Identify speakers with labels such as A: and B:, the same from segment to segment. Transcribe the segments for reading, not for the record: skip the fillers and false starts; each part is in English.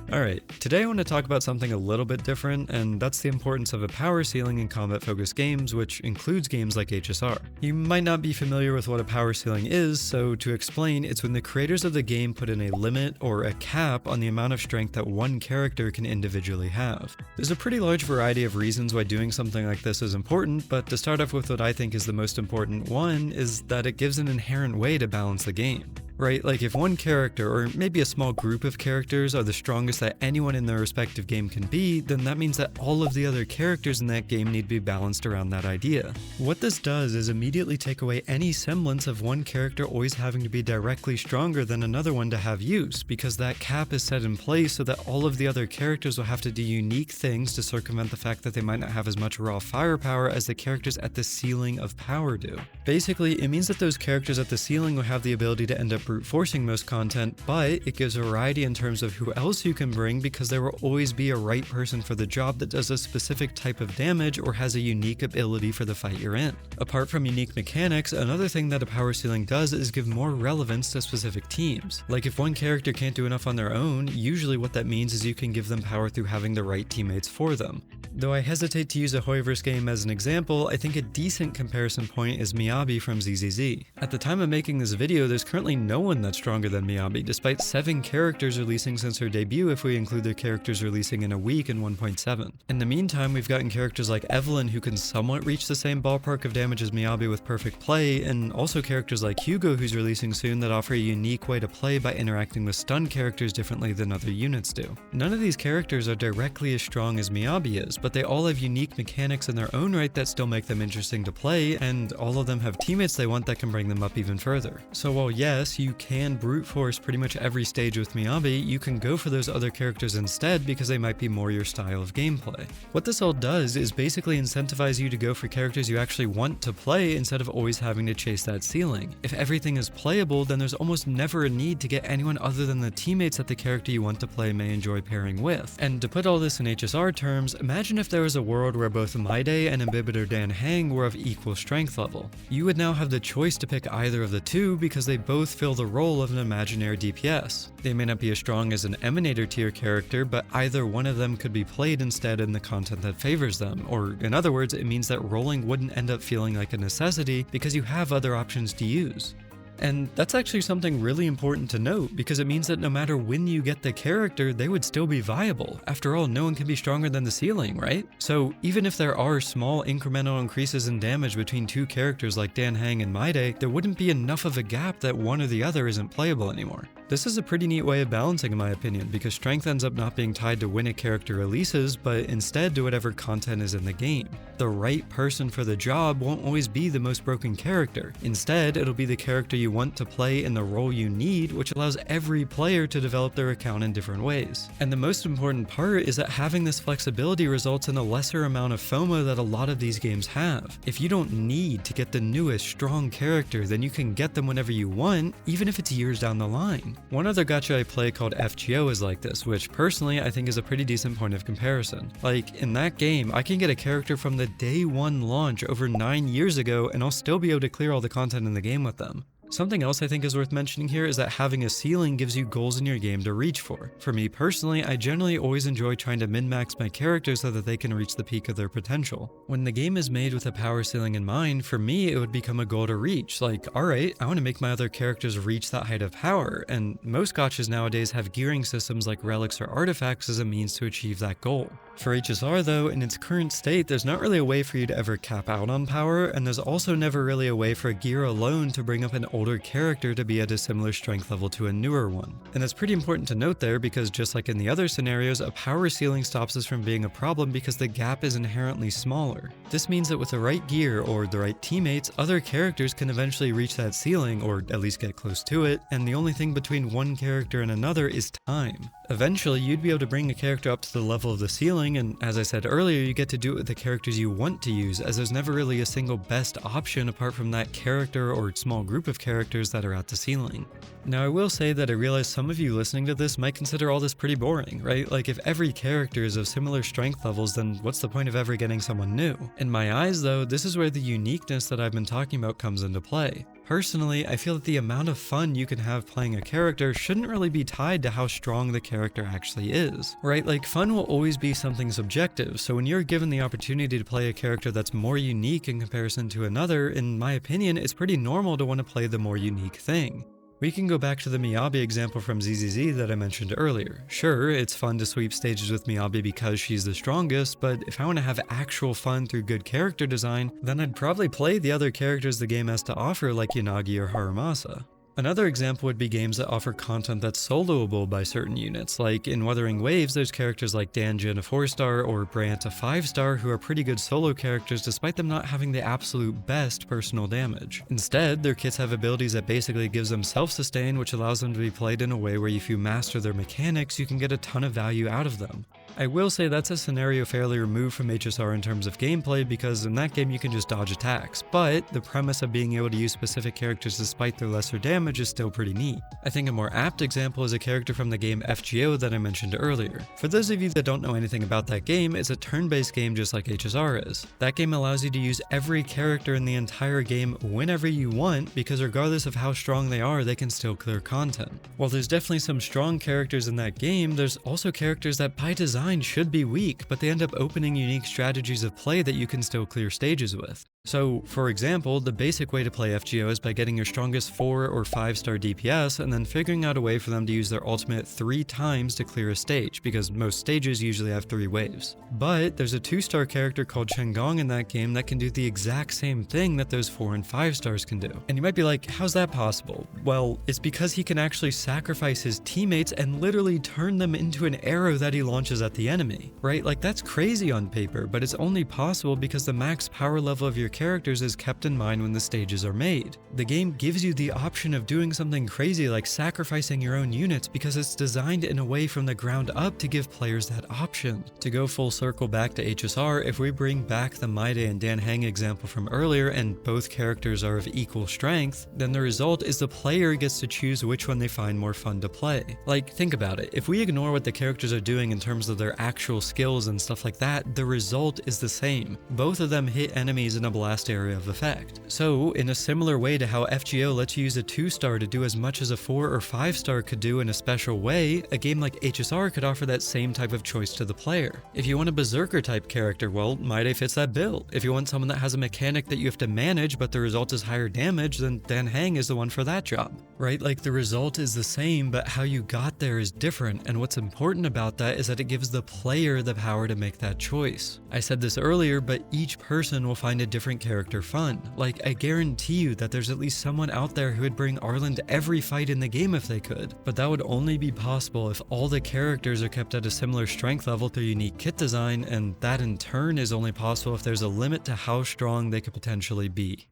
A: Alright, today I want to talk about something a little bit different, and that's the importance of a power ceiling in combat-focused games, which includes games like HSR. You might not be familiar with what a power ceiling is, so to explain, it's when the creators of the game put in a limit or a cap on the amount of strength that one character can individually have. There's a pretty large variety of reasons why doing something like this is important, but to start off with what I think is the most important one is that it gives an inherent way to balance the game. Right, like if one character, or maybe a small group of characters, are the strongest that anyone in their respective game can be, then that means that all of the other characters in that game need to be balanced around that idea. What this does is immediately take away any semblance of one character always having to be directly stronger than another one to have use, because that cap is set in place so that all of the other characters will have to do unique things to circumvent the fact that they might not have as much raw firepower as the characters at the ceiling of power do. Basically, it means that those characters at the ceiling will have the ability to end up brute forcing most content, but it gives variety in terms of who else you can bring because there will always be a right person for the job that does a specific type of damage or has a unique ability for the fight you're in. Apart from unique mechanics, another thing that a power ceiling does is give more relevance to specific teams. Like if one character can't do enough on their own, usually what that means is you can give them power through having the right teammates for them. Though I hesitate to use a Hoyoverse game as an example, I think a decent comparison point is Miyabi from ZZZ. At the time of making this video, there's currently no one that's stronger than Miyabi, despite 7 characters releasing since her debut if we include their characters releasing in a week in 1.7. In the meantime, we've gotten characters like Evelyn who can somewhat reach the same ballpark of damage as Miyabi with perfect play, and also characters like Hugo who's releasing soon that offer a unique way to play by interacting with stun characters differently than other units do. None of these characters are directly as strong as Miyabi is, but they all have unique mechanics in their own right that still make them interesting to play, and all of them have teammates they want that can bring them up even further. So while yes, you can brute force pretty much every stage with Miyabi, you can go for those other characters instead because they might be more your style of gameplay. What this all does is basically incentivize you to go for characters you actually want to play instead of always having to chase that ceiling. If everything is playable, then there's almost never a need to get anyone other than the teammates that the character you want to play may enjoy pairing with. And to put all this in HSR terms, imagine if there was a world where both Maide and Imbibitor Dan Heng were of equal strength level. You would now have the choice to pick either of the two because they both fill the role of an imaginary DPS. They may not be as strong as an Emanator tier character, but either one of them could be played instead in the content that favors them, or in other words, it means that rolling wouldn't end up feeling like a necessity because you have other options to use. And that's actually something really important to note because it means that no matter when you get the character, they would still be viable. After all, no one can be stronger than the ceiling, right? So even if there are small incremental increases in damage between two characters like Dan Heng and Maide, there wouldn't be enough of a gap that one or the other isn't playable anymore. This is a pretty neat way of balancing in my opinion, because strength ends up not being tied to when a character releases, but instead to whatever content is in the game. The right person for the job won't always be the most broken character. Instead, it'll be the character you want to play in the role you need, which allows every player to develop their account in different ways. And the most important part is that having this flexibility results in a lesser amount of FOMO that a lot of these games have. If you don't need to get the newest strong character, then you can get them whenever you want, even if it's years down the line. One other gacha I play called FGO is like this, which personally I think is a pretty decent point of comparison. Like, in that game, I can get a character from the day 1 launch over 9 years ago and I'll still be able to clear all the content in the game with them. Something else I think is worth mentioning here is that having a ceiling gives you goals in your game to reach for. For me personally, I generally always enjoy trying to min-max my characters so that they can reach the peak of their potential. When the game is made with a power ceiling in mind, for me it would become a goal to reach, like, alright, I want to make my other characters reach that height of power, and most gachas nowadays have gearing systems like relics or artifacts as a means to achieve that goal. For HSR though, in its current state, there's not really a way for you to ever cap out on power, and there's also never really a way for gear alone to bring up an older character to be at a similar strength level to a newer one. And that's pretty important to note there because just like in the other scenarios, a power ceiling stops us from being a problem because the gap is inherently smaller. This means that with the right gear or the right teammates, other characters can eventually reach that ceiling, or at least get close to it, and the only thing between one character and another is time. Eventually, you'd be able to bring a character up to the level of the ceiling, and as I said earlier, you get to do it with the characters you want to use, as there's never really a single best option apart from that character or small group of characters that are at the ceiling. Now, I will say that I realize some of you listening to this might consider all this pretty boring, right? Like, if every character is of similar strength levels, then what's the point of ever getting someone new? In my eyes, though, this is where the uniqueness that I've been talking about comes into play. Personally, I feel that the amount of fun you can have playing a character shouldn't really be tied to how strong the character actually is, right? Like, fun will always be something subjective, so when you're given the opportunity to play a character that's more unique in comparison to another, in my opinion, it's pretty normal to want to play the more unique thing. We can go back to the Miyabi example from ZZZ that I mentioned earlier. Sure, it's fun to sweep stages with Miyabi because she's the strongest, but if I want to have actual fun through good character design, then I'd probably play the other characters the game has to offer like Yanagi or Harumasa. Another example would be games that offer content that's soloable by certain units, like in Wuthering Waves there's characters like Danjin a 4-star or Brant a 5-star who are pretty good solo characters despite them not having the absolute best personal damage. Instead, their kits have abilities that basically gives them self-sustain, which allows them to be played in a way where if you master their mechanics, you can get a ton of value out of them. I will say that's a scenario fairly removed from HSR in terms of gameplay because in that game you can just dodge attacks, but the premise of being able to use specific characters despite their lesser damage is still pretty neat. I think a more apt example is a character from the game FGO that I mentioned earlier. For those of you that don't know anything about that game, it's a turn-based game just like HSR is. That game allows you to use every character in the entire game whenever you want because regardless of how strong they are, they can still clear content. While there's definitely some strong characters in that game, there's also characters that by design should be weak, but they end up opening unique strategies of play that you can still clear stages with. So, for example, the basic way to play FGO is by getting your strongest 4 or 5-star DPS and then figuring out a way for them to use their ultimate 3 times to clear a stage, because most stages usually have 3 waves. But there's a 2-star character called Chengong in that game that can do the exact same thing that those 4 and 5 stars can do. And you might be like, how's that possible? Well, it's because he can actually sacrifice his teammates and literally turn them into an arrow that he launches at the enemy, right? Like, that's crazy on paper, but it's only possible because the max power level of your characters is kept in mind when the stages are made. The game gives you the option of doing something crazy like sacrificing your own units because it's designed in a way from the ground up to give players that option. To go full circle back to HSR, if we bring back the Maide and Dan Heng example from earlier and both characters are of equal strength, then the result is the player gets to choose which one they find more fun to play. Like, think about it. If we ignore what the characters are doing in terms of their actual skills and stuff like that, the result is the same. Both of them hit enemies in a blast area of effect. So, in a similar way to how FGO lets you use a 2-star to do as much as a 4 or 5-star could do in a special way, a game like HSR could offer that same type of choice to the player. If you want a berserker type character, well, Maide fits that bill. If you want someone that has a mechanic that you have to manage but the result is higher damage, then Dan Heng is the one for that job. Right? Like, the result is the same, but how you got there is different, and what's important about that is that it gives the player the power to make that choice. I said this earlier, but each person will find a different character fun. Like, I guarantee you that there's at least someone out there who would bring Arlen to every fight in the game if they could, but that would only be possible if all the characters are kept at a similar strength level through unique kit design, and that in turn is only possible if there's a limit to how strong they could potentially be.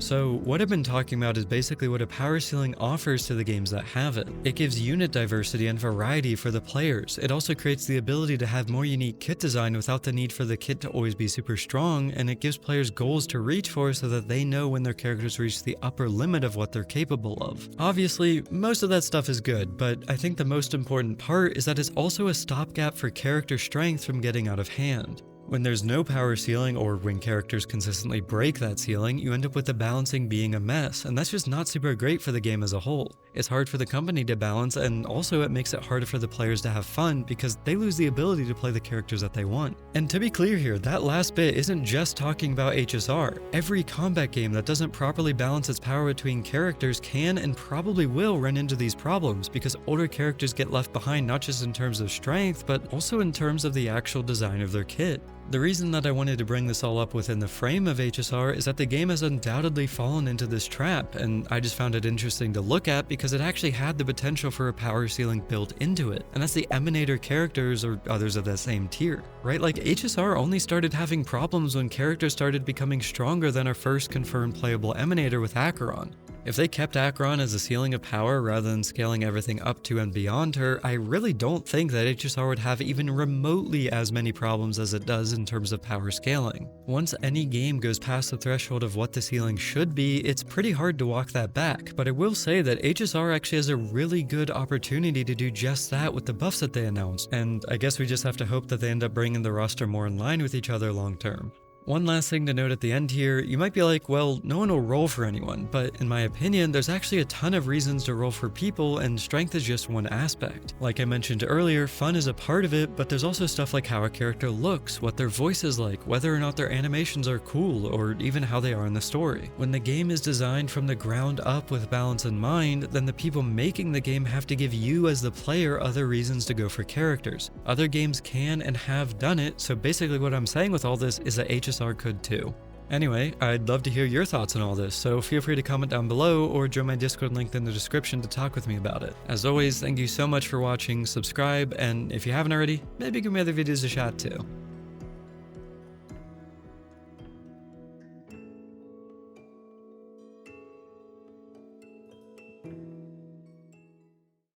A: So what I've been talking about is basically what a power ceiling offers to the games that have it. It gives unit diversity and variety for the players. It also creates the ability to have more unique kit design without the need for the kit to always be super strong, and it gives players goals to reach for so that they know when their characters reach the upper limit of what they're capable of. Obviously, most of that stuff is good, but I think the most important part is that it's also a stopgap for character strength from getting out of hand. When there's no power ceiling, or when characters consistently break that ceiling, you end up with the balancing being a mess, and that's just not super great for the game as a whole. It's hard for the company to balance, and also it makes it harder for the players to have fun because they lose the ability to play the characters that they want. And to be clear here, that last bit isn't just talking about HSR. Every combat game that doesn't properly balance its power between characters can and probably will run into these problems because older characters get left behind not just in terms of strength, but also in terms of the actual design of their kit. The reason that I wanted to bring this all up within the frame of HSR is that the game has undoubtedly fallen into this trap, and I just found it interesting to look at because it actually had the potential for a power ceiling built into it, and that's the Emanator characters or others of that same tier, right? Like, HSR only started having problems when characters started becoming stronger than our first confirmed playable Emanator with Acheron. If they kept Acheron as a ceiling of power rather than scaling everything up to and beyond her, I really don't think that HSR would have even remotely as many problems as it does in terms of power scaling. Once any game goes past the threshold of what the ceiling should be, it's pretty hard to walk that back, but I will say that HSR actually has a really good opportunity to do just that with the buffs that they announced, and I guess we just have to hope that they end up bringing the roster more in line with each other long term. One last thing to note at the end here, you might be like, well, no one will roll for anyone, but in my opinion, there's actually a ton of reasons to roll for people, and strength is just one aspect. Like I mentioned earlier, fun is a part of it, but there's also stuff like how a character looks, what their voice is like, whether or not their animations are cool, or even how they are in the story. When the game is designed from the ground up with balance in mind, then the people making the game have to give you as the player other reasons to go for characters. Other games can and have done it, so basically what I'm saying with all this is that HSR could too. Anyway, I'd love to hear your thoughts on all this, so feel free to comment down below or join my Discord link in the description to talk with me about it. As always, thank you so much for watching, subscribe, and if you haven't already, maybe give me other videos a shot too.